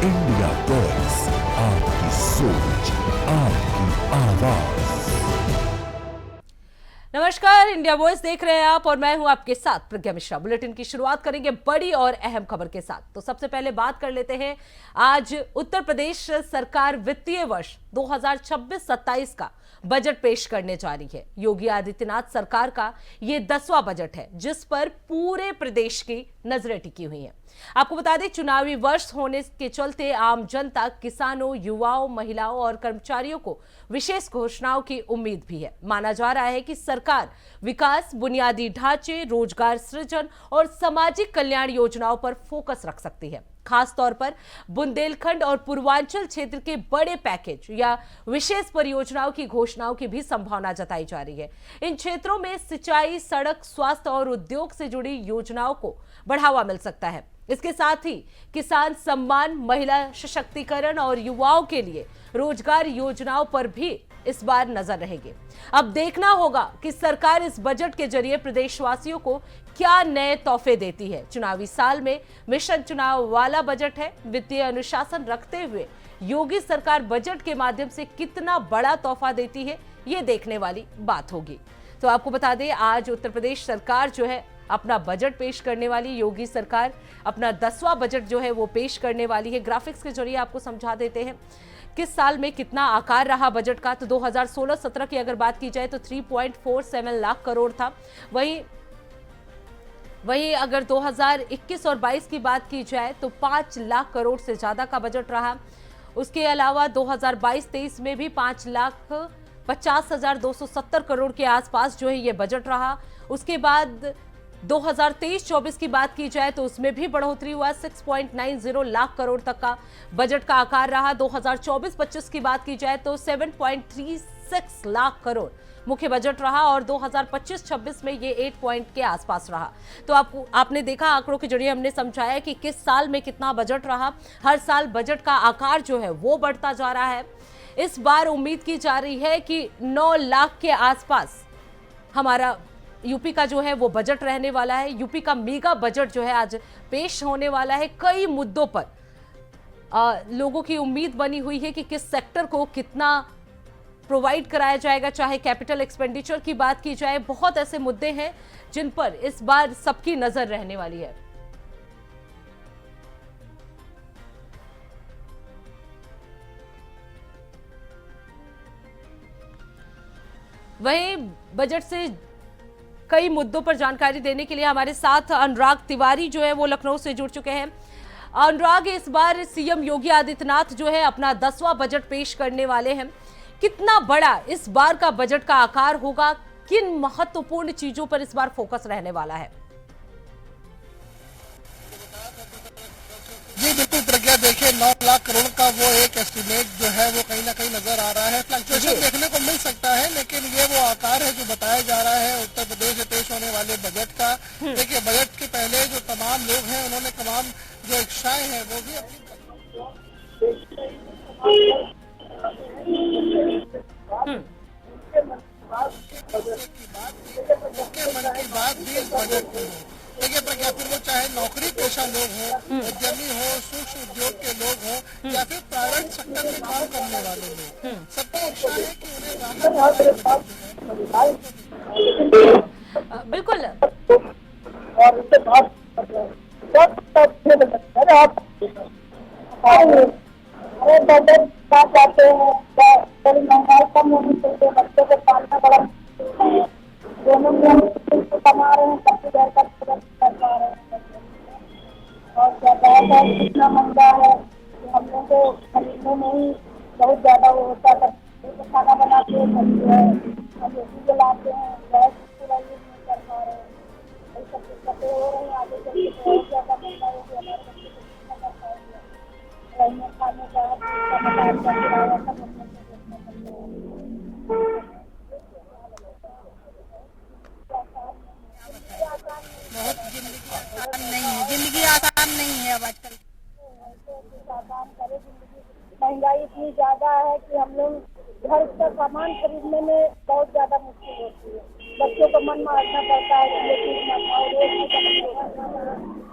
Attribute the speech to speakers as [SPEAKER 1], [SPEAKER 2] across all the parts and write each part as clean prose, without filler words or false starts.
[SPEAKER 1] India voice, आपकी सोच, आपकी आवाज।
[SPEAKER 2] नमस्कार, इंडिया वॉइस देख रहे हैं आप और मैं हूं आपके साथ प्रज्ञा मिश्रा। बुलेटिन की शुरुआत करेंगे बड़ी और अहम खबर के साथ। तो सबसे पहले बात कर लेते हैं, आज उत्तर प्रदेश सरकार वित्तीय वर्ष 2026-27 का बजट पेश करने जा रही है। योगी आदित्यनाथ सरकार का ये 10वां बजट है जिस पर पूरे प्रदेश की नजरें टिकी हुई हैं। आपको बता दें, चुनावी वर्ष होने के चलते आम जनता, किसानों, युवाओं, महिलाओं और कर्मचारियों को विशेष घोषणाओं की उम्मीद भी है। माना जा रहा है कि सरकार विकास, बुनियादी ढांचे, रोजगार सृजन और सामाजिक कल्याण योजनाओं पर फोकस रख सकती है। खास तौर पर बुंदेलखंड और पूर्वांचल क्षेत्र के बड़े पैकेज या विशेष परियोजनाओं की घोषणाओं की भी संभावना जताई जा रही है। इन क्षेत्रों में सिंचाई, सड़क, स्वास्थ्य और उद्योग से जुड़ी योजनाओं को बढ़ावा मिल सकता है। इसके साथ ही किसान सम्मान, महिला सशक्तिकरण और युवाओं के लिए रोजगार योजनाओं पर भी इस बार नजर रहेगी। अब देखना होगा कि सरकार इस बजट के जरिए प्रदेशवासियों को क्या नए तोहफे देती है। चुनावी साल में मिशन चुनाव वाला बजट है। वित्तीय अनुशासन रखते हुए योगी सरकार बजट के माध्यम से कितना बड़ा तोहफा देती है, ये देखने वाली बात होगी। तो आपको बता दें, आज उत्तर प्रदेश सरकार जो है अपना बजट पेश करने वाली, योगी सरकार अपना 10वां बजट जो है वो पेश करने वाली है। ग्राफिक्स के जरिए आपको समझा देते हैं किस साल में कितना आकार रहा बजट का। तो 2016-17 की अगर बात की जाए तो 3.47 लाख करोड़ था। वहीं अगर 2021 और 22 की बात की जाए तो 5 लाख करोड़ से ज्यादा का बजट रहा। उसके अलावा 2022-23 में भी 5,50,270 करोड़ के आसपास जो है ये बजट रहा। उसके बाद 2023-24 की बात की जाए तो उसमें भी बढ़ोतरी हुआ, 6.90 लाख करोड़ तक का बजट का आकार रहा। 2024-25 की बात की जाए तो 7.36 लाख करोड़ मुख्य बजट रहा और 2025-26 में ये 8 पॉइंट के आसपास रहा। तो आपने देखा, आंकड़ों के जरिए हमने समझाया कि किस साल में कितना बजट रहा। हर साल बजट का आकार जो है वो बढ़ता जा रहा है। इस बार उम्मीद की जा रही है कि 9 लाख के आसपास हमारा यूपी का जो है वो बजट रहने वाला है। यूपी का मेगा बजट जो है आज पेश होने वाला है। कई मुद्दों पर लोगों की उम्मीद बनी हुई है कि किस सेक्टर को कितना प्रोवाइड कराया जाएगा। चाहे कैपिटल एक्सपेंडिचर की बात की जाए, बहुत ऐसे मुद्दे हैं जिन पर इस बार सबकी नजर रहने वाली है। वहीं बजट से कई मुद्दों पर जानकारी देने के लिए हमारे साथ अनुराग तिवारी जो है वो लखनऊ से जुड़ चुके हैं। अनुराग, इस बार सीएम योगी आदित्यनाथ जो है अपना 10वां बजट पेश करने वाले हैं। कितना बड़ा इस बार का बजट का आकार होगा? किन महत्वपूर्ण चीजों पर इस बार फोकस रहने वाला है?
[SPEAKER 3] जी बिल्कुल प्रज्ञा, देखिए 9 लाख करोड़ का वो एक एस्टिमेट जो है वो कहीं ना कहीं नजर आ रहा है। फ्लक्चुएशन देखने को मिल सकता है, लेकिन ये वो आकार है जो बताया जा रहा है उत्तर प्रदेश में पेश होने वाले बजट का। देखिए, बजट के पहले जो तमाम लोग हैं उन्होंने तमाम जो इच्छाएं हैं वो भी अपनी मन की बात भी इस बजट में हो। देखिए प्रज्ञा, फिर वो चाहे नौकरी पेशा लोग हो, उद्यमी हो, सूक्ष्म उद्योग के लोग हो या फिर प्राइवेट सेक्टर में काम करने वाले लोग, सबकी इच्छा है कि उन्हें
[SPEAKER 2] बिल्कुल
[SPEAKER 4] चाहते हैं महंगाई कम होनी चाहिए, बच्चों को पालना बड़ा दोनों कमा रहे हैं, सबसे ज्यादा कर पा रहे हैं। और ज्यादा कितना महंगा है कि हम लोग को खरीदने में ही बहुत ज्यादा वो होता है। खाना बनाते हैं, हम रोटी जलाते हैं, गैस पूरा यूज नहीं कर पा रहे हैं। ये सब दिक्कतें हो रही हैं। आगे चल के बहुत ज्यादा महंगा होगी, हमारे बच्चे को कितना कर पाएंगे। रहने खाने का मकान का किराया सब हम लोग को देखना पड़ता है।
[SPEAKER 3] बहुत जिंदगी आसान नहीं है, जिंदगी आसान नहीं है अब आजकल।
[SPEAKER 4] महंगाई इतनी ज्यादा है कि हम लोग घर का सामान खरीदने में बहुत ज्यादा मुश्किल होती है। बच्चों को मन मारना पड़ता है कि ये चीज मंगाओ,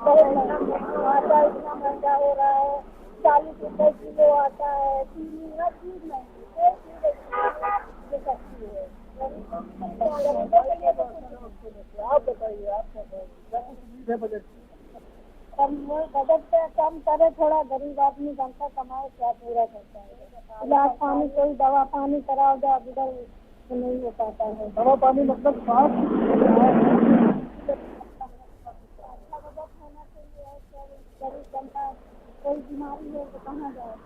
[SPEAKER 4] बहुत महंगा, आटा इतना महंगा हो रहा है, 40 रुपए किलो आता है, चीनी हर चीज महंगी, कोई चीज जो सस्ती है। गरीबों के लिए तो
[SPEAKER 3] आप बताइए, आप क्या कहेंगे, क्या कुछ उम्मीद है बजट की?
[SPEAKER 4] बजट पे कम करे, थोड़ा गरीब आदमी जनता कमाए, क्या पूरा करता है। इलाज पानी, कोई दवा पानी कराओ जा उधर तो नहीं हो पाता है।
[SPEAKER 3] दवा पानी मतलब स्वास्थ्य
[SPEAKER 4] अच्छा बजट होना चाहिए, गरीब जनता कोई बीमारी है तो कहाँ जाए।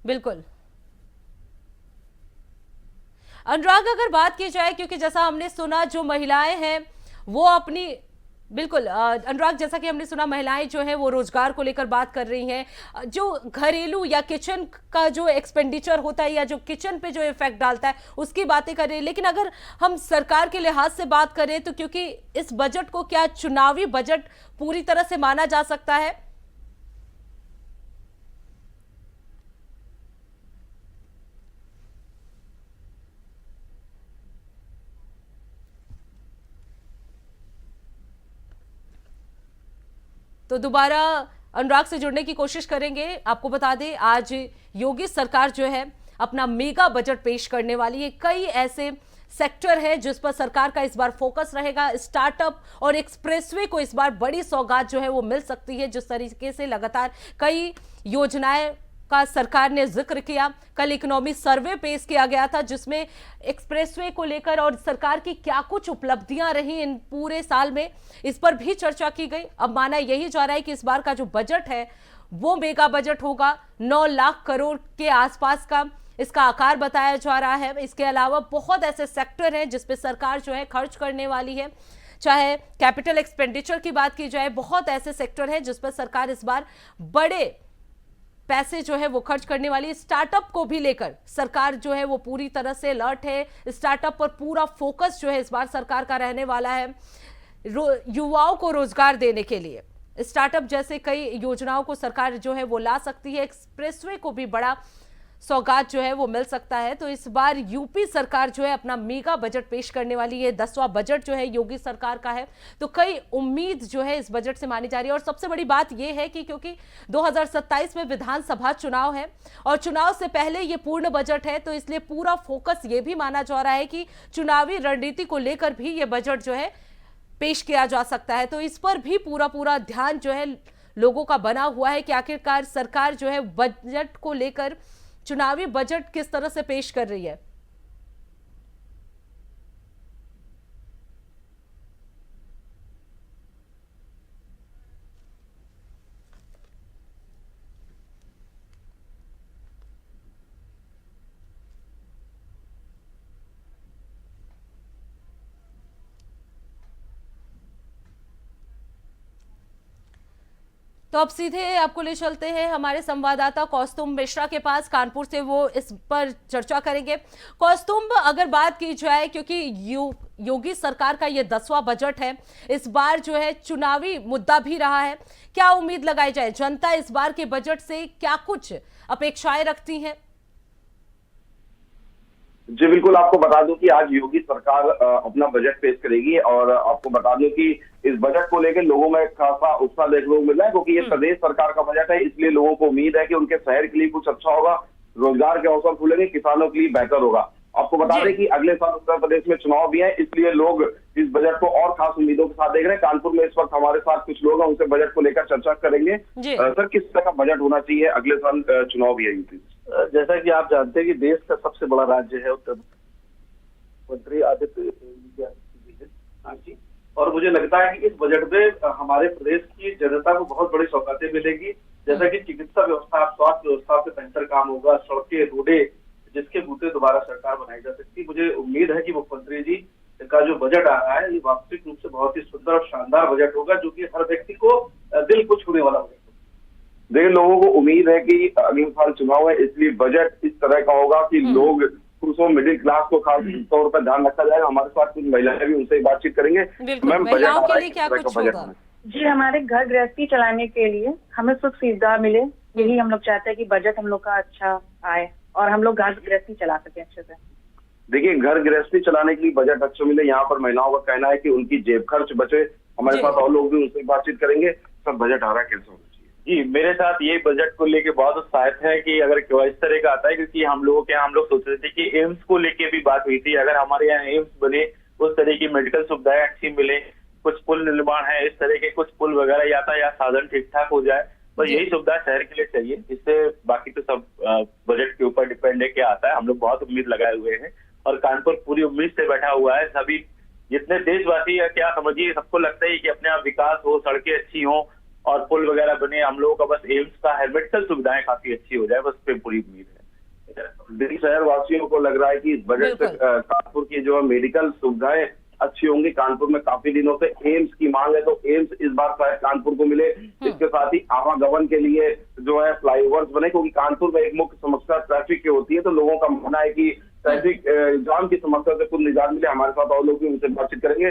[SPEAKER 2] बिल्कुल अनुराग, अगर बात की जाए, क्योंकि जैसा हमने सुना जो महिलाएं हैं वो अपनी, बिल्कुल अनुराग, जैसा कि हमने सुना महिलाएं जो है वो रोजगार को लेकर बात कर रही हैं, जो घरेलू या किचन का जो एक्सपेंडिचर होता है या जो किचन पे जो इफेक्ट डालता है उसकी बातें कर रही है। लेकिन अगर हम सरकार के लिहाज से बात करें तो क्योंकि इस बजट को क्या चुनावी बजट पूरी तरह से माना जा सकता है? तो दोबारा अनुराग से जुड़ने की कोशिश करेंगे। आपको बता दें, आज योगी सरकार जो है अपना मेगा बजट पेश करने वाली है। कई ऐसे सेक्टर है जिस पर सरकार का इस बार फोकस रहेगा। स्टार्टअप और एक्सप्रेसवे को इस बार बड़ी सौगात जो है वो मिल सकती है। जिस तरीके से लगातार कई योजनाएं का सरकार ने जिक्र किया, कल इकोनॉमी सर्वे पेश किया गया था जिसमें एक्सप्रेसवे को लेकर और सरकार की क्या कुछ उपलब्धियां रही इन पूरे साल में, इस पर भी चर्चा की गई। अब माना यही जा रहा है कि इस बार का जो बजट है वो मेगा बजट होगा, 9 लाख करोड़ के आसपास का इसका आकार बताया जा रहा है। इसके अलावा बहुत ऐसे सेक्टर हैं जिस पे सरकार जो है खर्च करने वाली है। चाहे कैपिटल एक्सपेंडिचर की बात की जाए, बहुत ऐसे सेक्टर हैं जिस पर सरकार इस बार बड़े पैसे जो है वो खर्च करने वाली है। स्टार्टअप को भी लेकर सरकार जो है वो पूरी तरह से अलर्ट है। स्टार्टअप पर पूरा फोकस जो है इस बार सरकार का रहने वाला है। युवाओं को रोजगार देने के लिए स्टार्टअप जैसे कई योजनाओं को सरकार जो है वो ला सकती है। एक्सप्रेसवे को भी बड़ा सौगात जो है वो मिल सकता है। तो इस बार यूपी सरकार जो है अपना मेगा बजट पेश करने वाली है। 10वां बजट जो है योगी सरकार का है, तो कई उम्मीद जो है इस बजट से मानी जा रही है। और सबसे बड़ी बात यह है कि क्योंकि 2027 में विधानसभा चुनाव है और चुनाव से पहले ये पूर्ण बजट है, तो इसलिए पूरा फोकस ये भी माना जा रहा है कि चुनावी रणनीति को लेकर भी ये बजट जो है पेश किया जा सकता है। तो इस पर भी पूरा ध्यान जो है लोगों का बना हुआ है कि आखिरकार सरकार जो है बजट को लेकर चुनावी बजट किस तरह से पेश कर रही है। तो अब सीधे आपको ले चलते हैं हमारे संवाददाता कौस्तुभ मिश्रा के पास, कानपुर से वो इस पर चर्चा करेंगे। कौस्तुभ, अगर बात की जाए, क्योंकि योगी सरकार का ये 10वां बजट है, इस बार जो है चुनावी मुद्दा भी रहा है, क्या उम्मीद लगाई जाए? जनता इस बार के बजट से क्या कुछ अपेक्षाएं रखती हैं?
[SPEAKER 5] जी बिल्कुल, आपको बता दूं कि आज योगी सरकार अपना बजट पेश करेगी और आपको बता दूं कि इस बजट को लेकर लोगों में खासा उत्साह देखने को मिल रहा है, क्योंकि ये प्रदेश सरकार का बजट है। इसलिए लोगों को उम्मीद है कि उनके शहर के लिए कुछ अच्छा होगा, रोजगार के अवसर खुलेंगे, किसानों के लिए बेहतर होगा। आपको बता दें कि अगले साल उत्तर प्रदेश में चुनाव भी है, इसलिए लोग इस बजट को और खास उम्मीदों के साथ देख रहे हैं। कानपुर में इस वक्त हमारे साथ कुछ लोग हैं, उनसे बजट को लेकर चर्चा करेंगे। सर, किस तरह का बजट होना चाहिए? अगले साल चुनाव भी है यूपी।
[SPEAKER 3] जैसा कि आप जानते हैं कि देश का सबसे बड़ा राज्य है उत्तर मंत्री आदित्य योगी है। हाँ जी, और मुझे लगता है कि इस बजट में हमारे प्रदेश की जनता को बहुत बड़ी सौगातें मिलेगी, जैसा कि चिकित्सा व्यवस्था, स्वास्थ्य व्यवस्था पे बेहतर काम होगा, सड़कें, रोडें, जिसके बूते दोबारा सरकार बनाई जा सकती है। मुझे उम्मीद है कि मुख्यमंत्री जी का जो बजट आ रहा है ये वास्तविक रूप से बहुत ही सुंदर और शानदार बजट होगा, जो कि हर व्यक्ति को दिल को छूने वाला बजट होगा।
[SPEAKER 5] देखिए, लोगों को उम्मीद है कि अगले साल चुनाव है, इसलिए बजट इस तरह का होगा कि लोग पुरुषों मिडिल क्लास को खास तौर पर ध्यान रखा जाएगा। हमारे साथ कुछ महिलाएं भी, उनसे बातचीत करेंगे।
[SPEAKER 2] बिल्कुल, महिलाओं के लिए क्या कुछ होगा?
[SPEAKER 6] जी, हमारे घर गृहस्थी चलाने के लिए हमें सुख सुविधा मिले, यही हम लोग चाहते हैं कि बजट हम लोग का अच्छा आए और हम लोग घर गृहस्थी चला सके अच्छे से।
[SPEAKER 5] देखिए, घर गृहस्थी चलाने के लिए बजट अच्छा मिले, यहाँ पर महिलाओं का कहना है कि उनकी जेब खर्च बचे। हमारे साथ और लोग भी, उनसे बातचीत करेंगे। सर, बजट आ रहा है, कैसे होना चाहिए?
[SPEAKER 7] जी, मेरे साथ ये बजट को लेके बहुत उत्साहित है कि अगर इस तरह का आता है, क्योंकि हम लोग सोच रहे थे कि एम्स को लेके भी बात हुई थी। अगर हमारे यहाँ एम्स बने, उस तरह की मेडिकल सुविधाएं अच्छी मिले, कुछ पुल निर्माण है, इस तरह के कुछ पुल वगैरह, यातायात साधन ठीक ठाक हो जाए, बस यही सुविधा शहर के लिए चाहिए। इससे बाकी तो सब बजट के ऊपर डिपेंड है क्या आता है। हम लोग बहुत उम्मीद लगाए हुए हैं और कानपुर पूरी उम्मीद से बैठा हुआ है। सभी जितने देशवासी या क्या समझिए, सबको लगता है कि अपने आप विकास हो, सड़कें अच्छी हो और पुल वगैरह बने। हम लोगों का बस एम्स का है, मेडिकल सुविधाएं काफी अच्छी हो जाए, बस पे पूरी उम्मीद है।
[SPEAKER 5] दिल्ली शहर वासियों को लग रहा है कि इस बजट से कानपुर की जो मेडिकल सुविधाएं अच्छी होंगी। कानपुर में काफी दिनों से एम्स की मांग है, तो एम्स इस बार शायद कानपुर को मिले। इसके साथ ही आवागमन के लिए जो है फ्लाईओवर्स बने, क्योंकि कानपुर में एक मुख्य समस्या ट्रैफिक की होती है, तो लोगों का मानना है कि ट्रैफिक जाम की समस्या से कुछ निजात मिले। हमारे साथ और लोग भी, उनसे बातचीत करेंगे।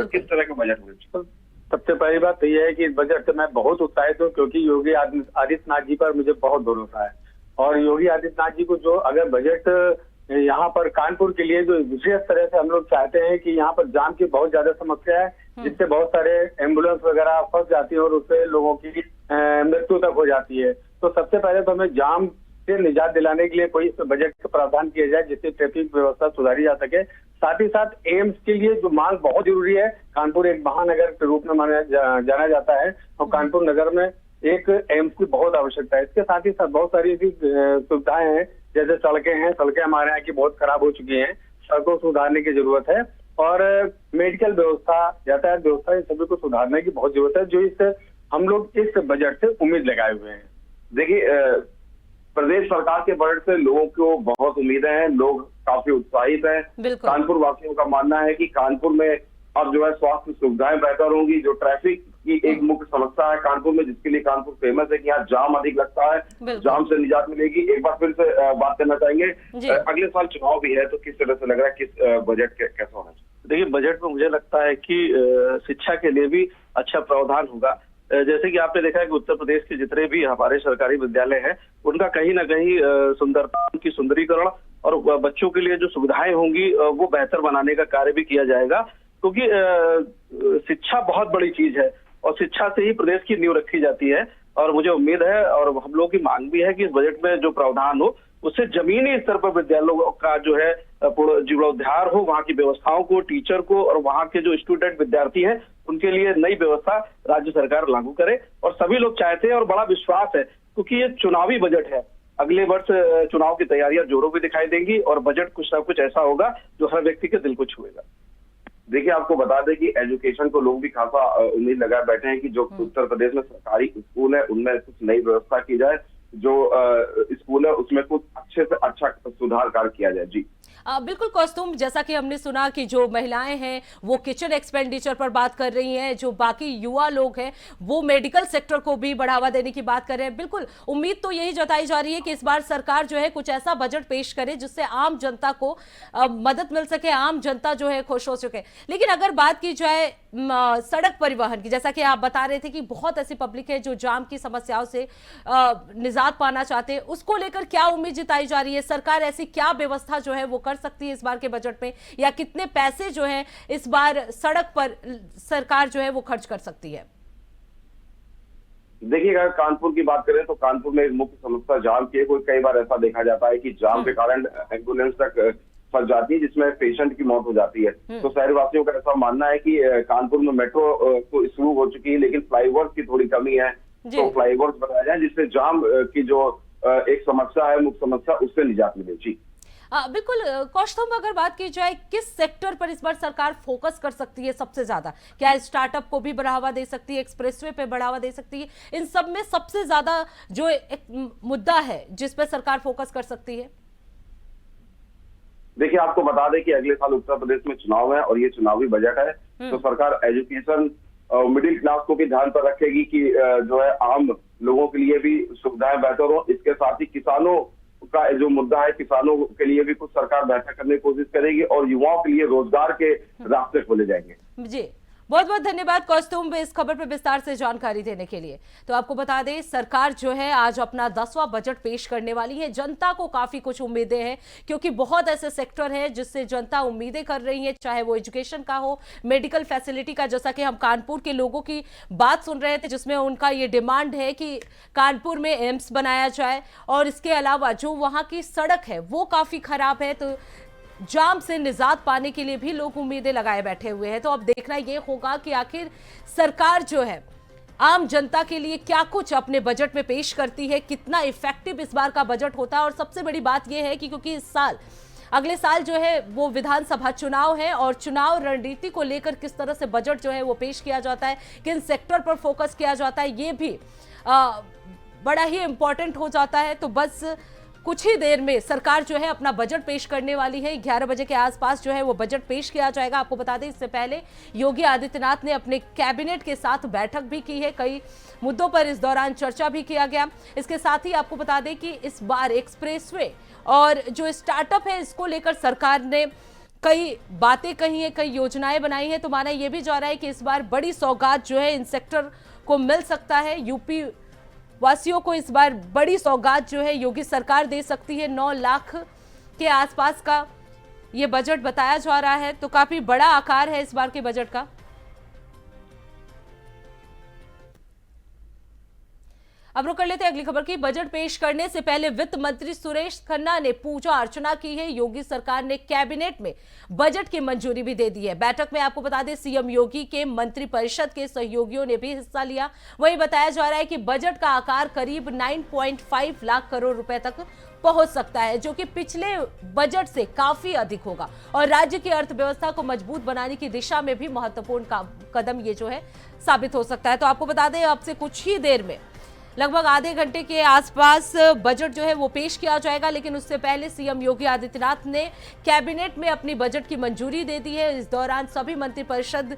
[SPEAKER 5] किस तरह का बजट होगा?
[SPEAKER 7] सबसे पहली बात तो यह है कि इस बजट से मैं बहुत उत्साहित हूँ, क्योंकि योगी आदित्यनाथ जी पर मुझे बहुत भरोसा है। और योगी आदित्यनाथ जी को जो अगर बजट यहाँ पर कानपुर के लिए जो विशेष तरह से हम लोग चाहते हैं कि यहाँ पर जाम की बहुत ज्यादा समस्या है, जिससे बहुत सारे एम्बुलेंस वगैरह फंस जाती है और उससे लोगों की मृत्यु तक हो जाती है। तो सबसे पहले तो हमें जाम से निजात दिलाने के लिए कोई बजट का प्रावधान किया जाए, जिससे ट्रैफिक व्यवस्था सुधारी जा सके। साथ ही साथ एम्स के लिए जो मांग बहुत जरूरी है, कानपुर एक महानगर के रूप में जाना जाता है और कानपुर नगर में एक एम्स की बहुत आवश्यकता है। इसके साथ ही साथ बहुत सारी ऐसी सुविधाएं हैं, जैसे सड़कें हैं। सड़कें हमारे यहाँ की बहुत खराब हो चुकी हैं, सड़कों को सुधारने की जरूरत है। और मेडिकल व्यवस्था, यातायात व्यवस्था, इन सभी को सुधारने की बहुत जरूरत है, जो इस हम लोग इस बजट से उम्मीद लगाए हुए हैं।
[SPEAKER 5] देखिए, प्रदेश सरकार के बजट से लोगों को बहुत उम्मीदें हैं, लोग काफी उत्साहित हैं। कानपुर वासियों का मानना है कि कानपुर में अब जो है स्वास्थ्य सुविधाएं बेहतर होंगी। जो ट्रैफिक की एक मुख्य समस्या है कानपुर में, जिसके लिए कानपुर फेमस है कि यहाँ जाम अधिक लगता है, जाम से निजात मिलेगी। एक बार फिर से बात करना चाहेंगे, अगले साल चुनाव भी है, तो किस तरह से लग रहा है, किस बजट कैसा होना चाहिए?
[SPEAKER 7] देखिए, बजट में मुझे लगता है कि शिक्षा के लिए भी अच्छा प्रावधान होगा। जैसे कि आपने देखा है कि उत्तर प्रदेश के जितने भी हमारे सरकारी विद्यालय हैं, उनका कहीं ना कहीं सुंदरता की सुंदरीकरण और बच्चों के लिए जो सुविधाएं होंगी वो बेहतर बनाने का कार्य भी किया जाएगा, क्योंकि शिक्षा बहुत बड़ी चीज है और शिक्षा से ही प्रदेश की नींव रखी जाती है। और मुझे उम्मीद है और हम लोग की मांग भी है कि इस बजट में जो प्रावधान हो, उससे जमीनी स्तर पर विद्यालयों का जो है जीर्णोद्धार हो, वहाँ की व्यवस्थाओं को, टीचर को और वहाँ के जो स्टूडेंट विद्यार्थी हैं उनके लिए नई व्यवस्था राज्य सरकार लागू करे। और सभी लोग चाहते हैं और बड़ा विश्वास है, क्योंकि ये चुनावी बजट है। अगले वर्ष चुनाव की तैयारियां जोरों पे दिखाई देंगी और बजट कुछ ना कुछ ऐसा होगा जो हर व्यक्ति के दिल को छुएगा।
[SPEAKER 5] देखिए, आपको बता दें कि एजुकेशन को लोग भी खासा उम्मीद लगाए बैठे हैं कि जो उत्तर प्रदेश में सरकारी स्कूल है उनमें कुछ नई व्यवस्था की जाए, जो स्कूल है उसमें कुछ अच्छे से अच्छा सुधार कार्य किया जाए। जी
[SPEAKER 2] बिल्कुल कौस्तुम, जैसा कि हमने सुना कि जो महिलाएं हैं वो किचन एक्सपेंडिचर पर बात कर रही हैं, जो बाकी युवा लोग हैं वो मेडिकल सेक्टर को भी बढ़ावा देने की बात कर रहे हैं। बिल्कुल उम्मीद तो यही जताई जा रही है कि इस बार सरकार जो है कुछ ऐसा बजट पेश करे जिससे आम जनता को मदद मिल सके, आम जनता जो है खुश हो सके। लेकिन अगर बात की जाए सड़क परिवहन की, जैसा कि आप बता रहे थे कि बहुत ऐसी पब्लिक है जो जाम की समस्याओं से निजात पाना चाहते हैं, उसको लेकर क्या उम्मीद जताई जा रही है? सरकार ऐसी क्या व्यवस्था जो है वो कर सकती है इस बार के बजट में, या कितने पैसे जो है इस बार सड़क पर सरकार जो है वो खर्च कर सकती है?
[SPEAKER 5] देखिए, अगर कानपुर की बात करें तो कानपुर में मुख्य समस्या जाम की है। कई बार ऐसा देखा जाता है कि जाम के कारण एम्बुलेंस तक फंस जाती है, जिसमें पेशेंट की मौत हो जाती है। तो शहरवासियों का ऐसा मानना है कि कानपुर में मेट्रो तो शुरू हो चुकी है, लेकिन फ्लाईओवर्स की थोड़ी कमी है, तो फ्लाईओवर्स बनाया जाए जिससे जाम की जो एक समस्या है, मुख्य समस्या, उससे निजात मिले। जी
[SPEAKER 2] बिल्कुल कौस्तुभ, अगर बात की जाए किस सेक्टर पर इस बार सरकार फोकस कर सकती है सबसे ज्यादा? क्या स्टार्टअप को भी बढ़ावा दे सकती है, एक्सप्रेसवे पे बढ़ावा दे सकती है? इन सब में सबसे ज्यादा जो एक मुद्दा है जिस पे सरकार फोकस कर सकती है?
[SPEAKER 5] देखिए, आपको बता दें कि अगले साल उत्तर प्रदेश में चुनाव है और ये चुनावी बजट है, तो सरकार एजुकेशन और मिडिल क्लास को भी ध्यान पर रखेगी कि जो है आम लोगों के लिए भी सुविधाएं बेहतर हो। इसके साथ ही किसानों का जो मुद्दा है, किसानों के लिए भी कुछ सरकार बैठक करने की कोशिश करेगी और युवाओं के लिए रोजगार के रास्ते खोले जाएंगे।
[SPEAKER 2] जी, बहुत बहुत धन्यवाद कौस्तुभ इस खबर पर विस्तार से जानकारी देने के लिए। तो आपको बता दें, सरकार जो है आज अपना 10वां बजट पेश करने वाली है। जनता को काफी कुछ उम्मीदें हैं, क्योंकि बहुत ऐसे सेक्टर हैं जिससे जनता उम्मीदें कर रही है, चाहे वो एजुकेशन का हो, मेडिकल फैसिलिटी का। जैसा कि हम कानपुर के लोगों की बात सुन रहे थे, जिसमें उनका ये डिमांड है कि कानपुर में एम्स बनाया जाए, और इसके अलावा जो वहां की सड़क है वो काफी खराब है, तो जाम से निजात पाने के लिए भी लोग उम्मीदें लगाए बैठे हुए हैं। तो अब देखना यह होगा कि आखिर सरकार जो है आम जनता के लिए क्या कुछ अपने बजट में पेश करती है, कितना इफेक्टिव इस बार का बजट होता है। और सबसे बड़ी बात यह है कि क्योंकि इस साल, अगले साल जो है वो विधानसभा चुनाव है, और चुनाव रणनीति को लेकर किस तरह से बजट जो है वो पेश किया जाता है, किन सेक्टर पर फोकस किया जाता है, ये भी बड़ा ही इंपॉर्टेंट हो जाता है। तो बस कुछ ही देर में सरकार जो है अपना बजट पेश करने वाली है। 11 बजे के आसपास जो है वो बजट पेश किया जाएगा। आपको बता दें, इससे पहले योगी आदित्यनाथ ने अपने कैबिनेट के साथ बैठक भी की है, कई मुद्दों पर इस दौरान चर्चा भी किया गया। इसके साथ ही आपको बता दें कि इस बार एक्सप्रेसवे और जो स्टार्टअप है, इसको लेकर सरकार ने कई बातें कही है, कई योजनाएं बनाई है। तो माना यह भी जा रहा है कि इस बार बड़ी सौगात जो है इन सेक्टर को मिल सकता है। यूपी वासियों को इस बार बड़ी सौगात जो है योगी सरकार दे सकती है। 9 लाख के आसपास का ये बजट बताया जा रहा है, तो काफी बड़ा आकार है इस बार के बजट का। अब रुक कर लेते हैं अगली खबर की। बजट पेश करने से पहले वित्त मंत्री सुरेश खन्ना ने पूजा अर्चना की है। योगी सरकार ने कैबिनेट में बजट की मंजूरी भी दे दी है। बैठक में आपको बता दें, सीएम योगी के मंत्रिपरिषद के सहयोगियों ने भी हिस्सा लिया। वही बताया जा रहा है कि बजट का आकार करीब 9.5 लाख करोड़ रुपए तक पहुंच सकता है, जो कि पिछले बजट से काफी अधिक होगा, और राज्य की अर्थव्यवस्था को मजबूत बनाने की दिशा में भी महत्वपूर्ण कदम ये जो है साबित हो सकता है। तो आपको बता दें, अब से कुछ ही देर में, लगभग आधे घंटे के आसपास बजट जो है वो पेश किया जाएगा। लेकिन उससे पहले सीएम योगी आदित्यनाथ ने कैबिनेट में अपनी बजट की मंजूरी दे दी है। इस दौरान सभी मंत्रिपरिषद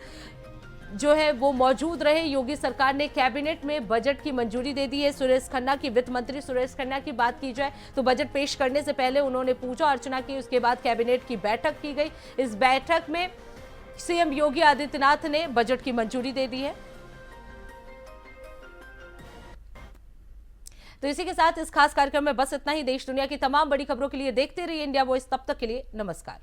[SPEAKER 2] जो है वो मौजूद रहे। योगी सरकार ने कैबिनेट में बजट की मंजूरी दे दी है। सुरेश खन्ना की, वित्त मंत्री सुरेश खन्ना की बात की जाए तो बजट पेश करने से पहले उन्होंने पूजा अर्चना की, उसके बाद कैबिनेट की बैठक की गई। इस बैठक में सीएम योगी आदित्यनाथ ने बजट की मंजूरी दे दी है। तो इसी के साथ इस खास कार्यक्रम में बस इतना ही। देश दुनिया की तमाम बड़ी खबरों के लिए देखते रहिए इंडिया वॉइस। तब तक के लिए नमस्कार।